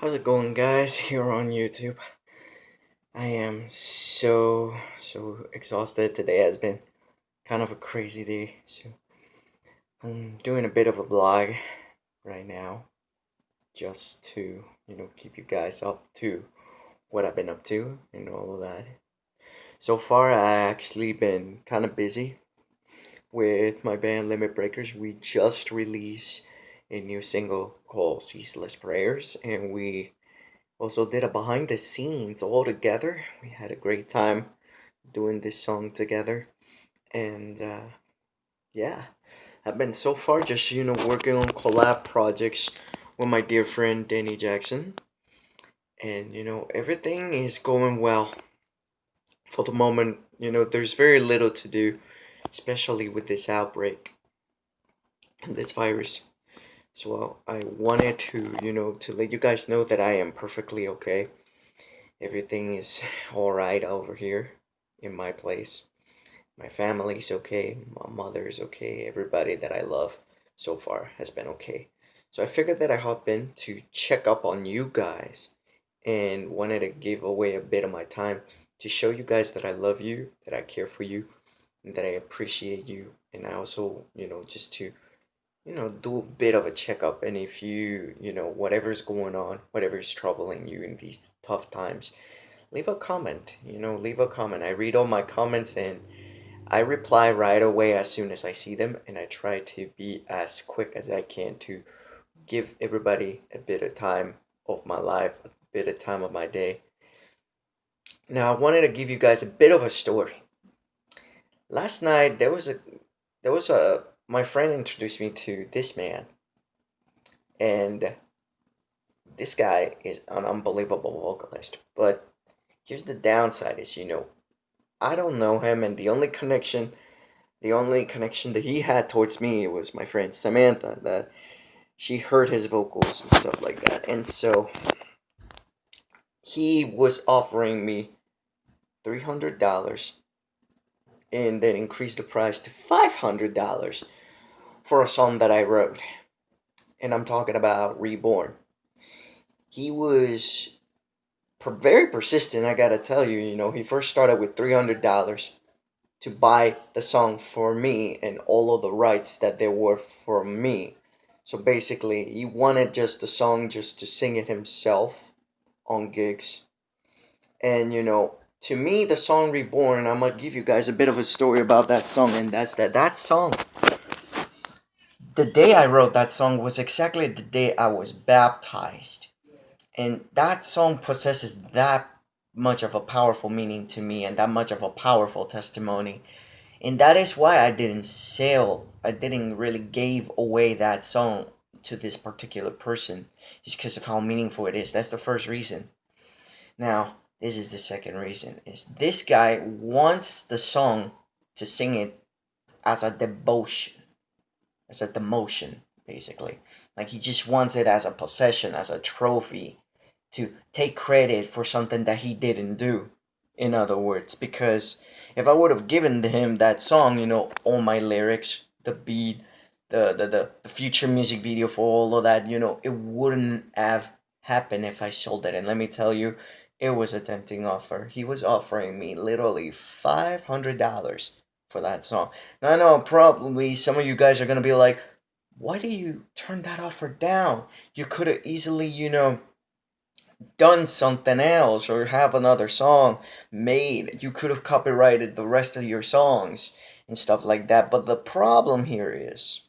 How's it going, guys, here on YouTube? I am so exhausted. Today has been kind of a crazy day, so I'm doing a bit of a vlog right now just to, keep you guys up to what I've been up to and all of that. So far, I actually been kind of busy with my band Limit Breakers. We just released a new single called Ceaseless Prayers, and we also did a behind the scenes all together. We had a great time doing this song together. And yeah, I've been so far just, working on collab projects with my dear friend Danny Jackson. And, everything is going well for the moment. There's very little to do, especially with this outbreak and this virus. So I wanted to, to let you guys know that I am perfectly okay. Everything is alright over here in my place. My family's okay, my mother's okay, everybody that I love so far has been okay. So I figured that I hop in to check up on you guys and wanted to give away a bit of my time to show you guys that I love you, that I care for you, and that I appreciate you. And I also, just to, do a bit of a checkup. And if you, whatever's going on, whatever's troubling you in these tough times, leave a comment, leave a comment. I read all my comments and I reply right away as soon as I see them, and I try to be as quick as I can to give everybody a bit of time of my life, a bit of time of my day. Now, I wanted to give you guys a bit of a story. Last night there was a my friend introduced me to this man, and this guy is an unbelievable vocalist. But here's the downside: is I don't know him, and the only connection that he had towards me was my friend Samantha, that she heard his vocals and stuff like that. And so he was offering me $300 and then increased the price to $500 for a song that I wrote. And I'm talking about Reborn. He was very persistent, I gotta tell you. He first started with $300 to buy the song for me and all of the rights that there were for me. So basically, he wanted just the song just to sing it himself on gigs. And to me, the song Reborn, I'm gonna give you guys a bit of a story about that song, and that's that song. The day I wrote that song was exactly the day I was baptized. And that song possesses that much of a powerful meaning to me and that much of a powerful testimony. And that is why I didn't really give away that song to this particular person, just because of how meaningful it is. That's the first reason. Now, this is the second reason, is this guy wants the song to sing it as a devotion, as a demotion, basically. Like he just wants it as a possession, as a trophy, to take credit for something that he didn't do. In other words, because if I would have given him that song, all my lyrics, the beat, the future music video for all of that, it wouldn't have happened if I sold it. And let me tell you, it was a tempting offer. He was offering me literally $500 for that song. Now, I know probably some of you guys are gonna be like, why do you turn that offer down? You could have easily, done something else or have another song made. You could have copyrighted the rest of your songs and stuff like that. But the problem here is,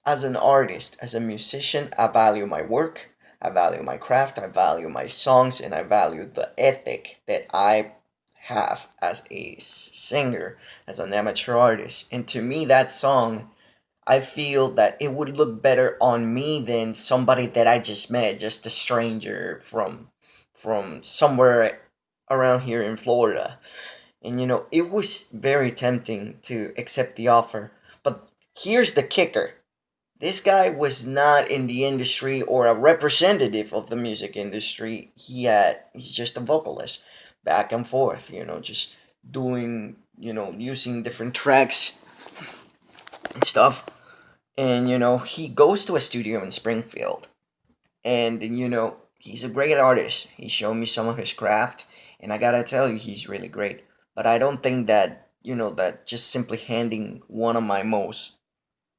as an artist, as a musician, I value my work, I value my craft, I value my songs, and I value the ethic that I have as a singer, as an amateur artist. And to me, that song, I feel that it would look better on me than somebody that I just met, just a stranger from somewhere around here in Florida. And it was very tempting to accept the offer. But here's the kicker. This guy was not in the industry or a representative of the music industry. He's just a vocalist, back and forth, just doing, using different tracks and stuff. And he goes to a studio in Springfield, and he's a great artist. He showed me some of his craft, and I gotta tell you, he's really great. But I don't think that, that just simply handing one of my most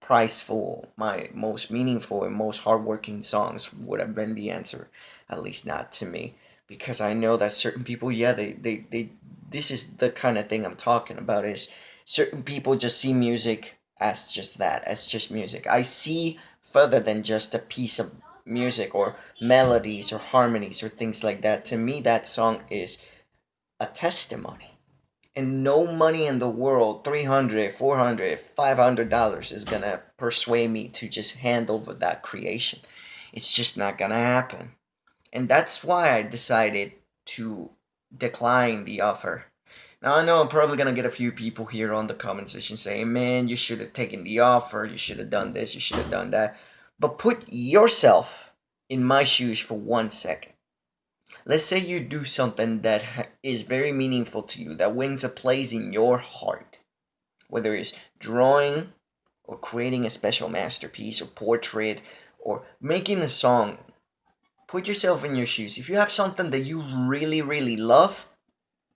priceful, my most meaningful, and most hardworking songs would have been the answer. At least not to me. Because I know that certain people, yeah, this is the kind of thing I'm talking about, is certain people just see music as just that, as just music. I see further than just a piece of music or melodies or harmonies or things like that. To me, that song is a testimony. And no money in the world, 300, 400, $500 is gonna persuade me to just hand over that creation. It's just not gonna happen. And that's why I decided to decline the offer. Now I know I'm probably gonna get a few people here on the comment section saying, man, you should have taken the offer, you should have done this, you should have done that. But put yourself in my shoes for 1 second. Let's say you do something that is very meaningful to you, that wins a place in your heart, whether it's drawing or creating a special masterpiece or portrait or making a song. Put yourself in your shoes. If you have something that you really, really love,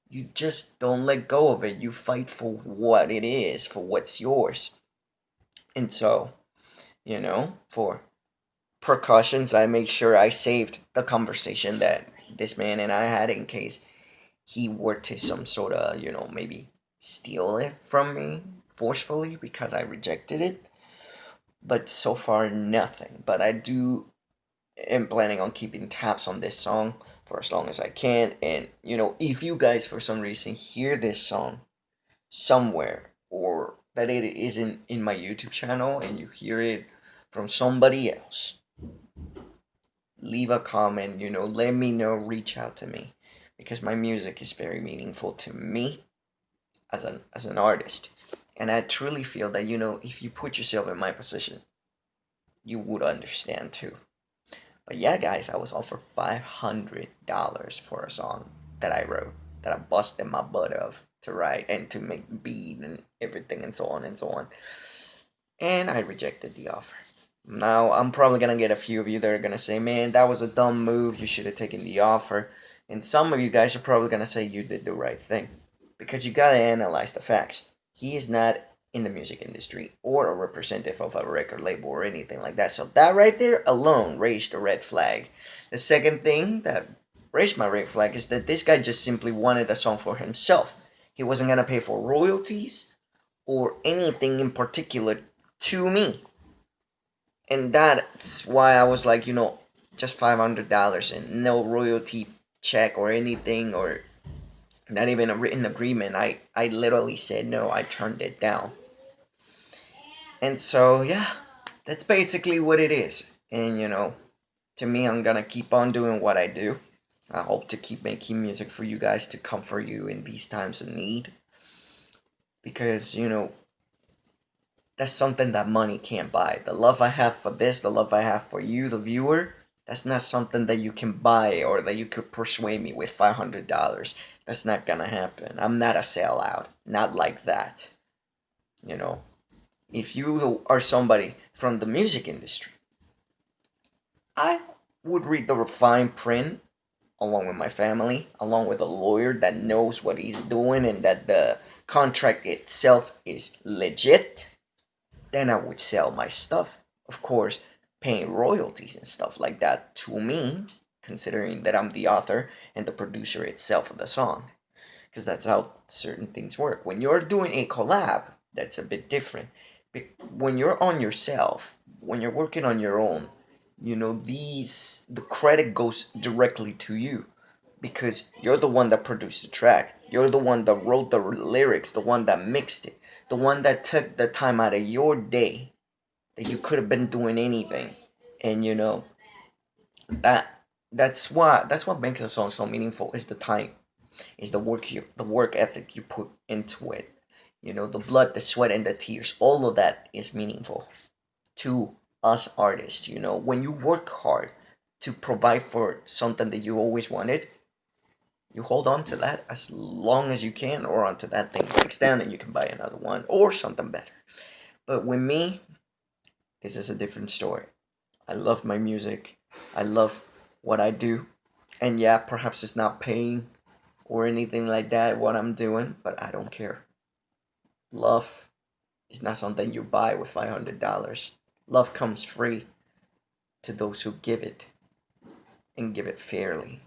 you just don't let go of it. You fight for what it is, for what's yours. And so, for precautions, I make sure I saved the conversation that this man and I had in case he were to some sort of, maybe steal it from me forcefully because I rejected it. But so far, nothing. But I do am planning on keeping tabs on this song for as long as I can. And, if you guys for some reason hear this song somewhere or that it isn't in my YouTube channel and you hear it from somebody else, leave a comment, let me know, reach out to me because my music is very meaningful to me as an artist. And I truly feel that, if you put yourself in my position, you would understand too. But yeah, guys, I was offered $500 for a song that I wrote, that I busted my butt of to write and to make beat and everything and so on and so on. And I rejected the offer. Now, I'm probably gonna get a few of you that are gonna say, man, that was a dumb move, you should have taken the offer. And some of you guys are probably gonna say you did the right thing. Because you gotta analyze the facts. He is not in the music industry or a representative of a record label or anything like that. So that right there alone raised a red flag. The second thing that raised my red flag is that this guy just simply wanted a song for himself. He wasn't gonna pay for royalties or anything in particular to me. And that's why I was like, just $500 and no royalty check or anything, or not even a written agreement. I literally said no, I turned it down. And so, yeah, that's basically what it is. And, to me, I'm gonna keep on doing what I do. I hope to keep making music for you guys to comfort you in these times of need. Because, that's something that money can't buy. The love I have for this, the love I have for you, the viewer, that's not something that you can buy or that you could persuade me with $500. That's not gonna happen. I'm not a sellout. Not like that. If you are somebody from the music industry, I would read the fine print along with my family, along with a lawyer that knows what he's doing and that the contract itself is legit. Then I would sell my stuff. Of course, paying royalties and stuff like that to me, considering that I'm the author and the producer itself of the song. Because that's how certain things work. When you're doing a collab, that's a bit different. When you're on yourself, when you're working on your own, the credit goes directly to you because you're the one that produced the track. You're the one that wrote the lyrics, the one that mixed it, the one that took the time out of your day that you could have been doing anything. And that that's what makes a song so meaningful is the time, is the work ethic you put into it. The blood, the sweat, and the tears. All of that is meaningful to us artists. When you work hard to provide for something that you always wanted, you hold on to that as long as you can, or until that thing breaks down and you can buy another one or something better. But with me, this is a different story. I love my music. I love what I do. And yeah, perhaps it's not paying or anything like that what I'm doing, but I don't care. Love is not something you buy with $500. Love comes free to those who give it, and give it fairly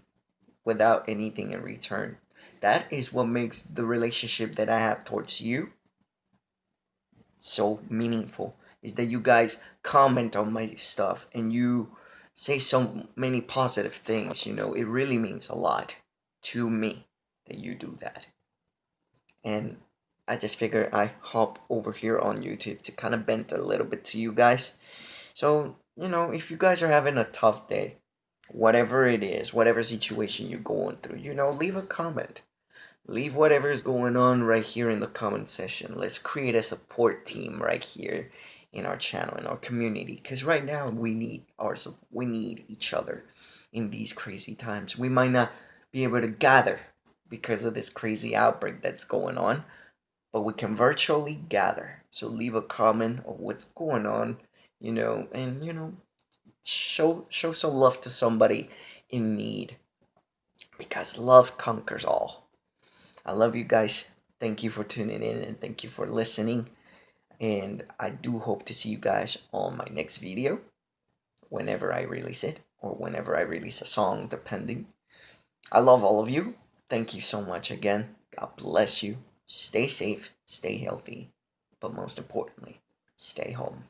without anything in return. That is what makes the relationship that I have towards you so meaningful, is that you guys comment on my stuff and you say so many positive things. It really means a lot to me that you do that. And I just figured I hop over here on YouTube to kind of vent a little bit to you guys. So, if you guys are having a tough day, whatever it is, whatever situation you're going through, leave a comment. Leave whatever is going on right here in the comment section. Let's create a support team right here in our channel, in our community. Because right now we need each other in these crazy times. We might not be able to gather because of this crazy outbreak that's going on, but we can virtually gather. So leave a comment of what's going on, and show some love to somebody in need, because love conquers all. I love you guys. Thank you for tuning in and thank you for listening. And I do hope to see you guys on my next video, whenever I release it or whenever I release a song, depending. I love all of you. Thank you so much again. God bless you. Stay safe, stay healthy, but most importantly, stay home.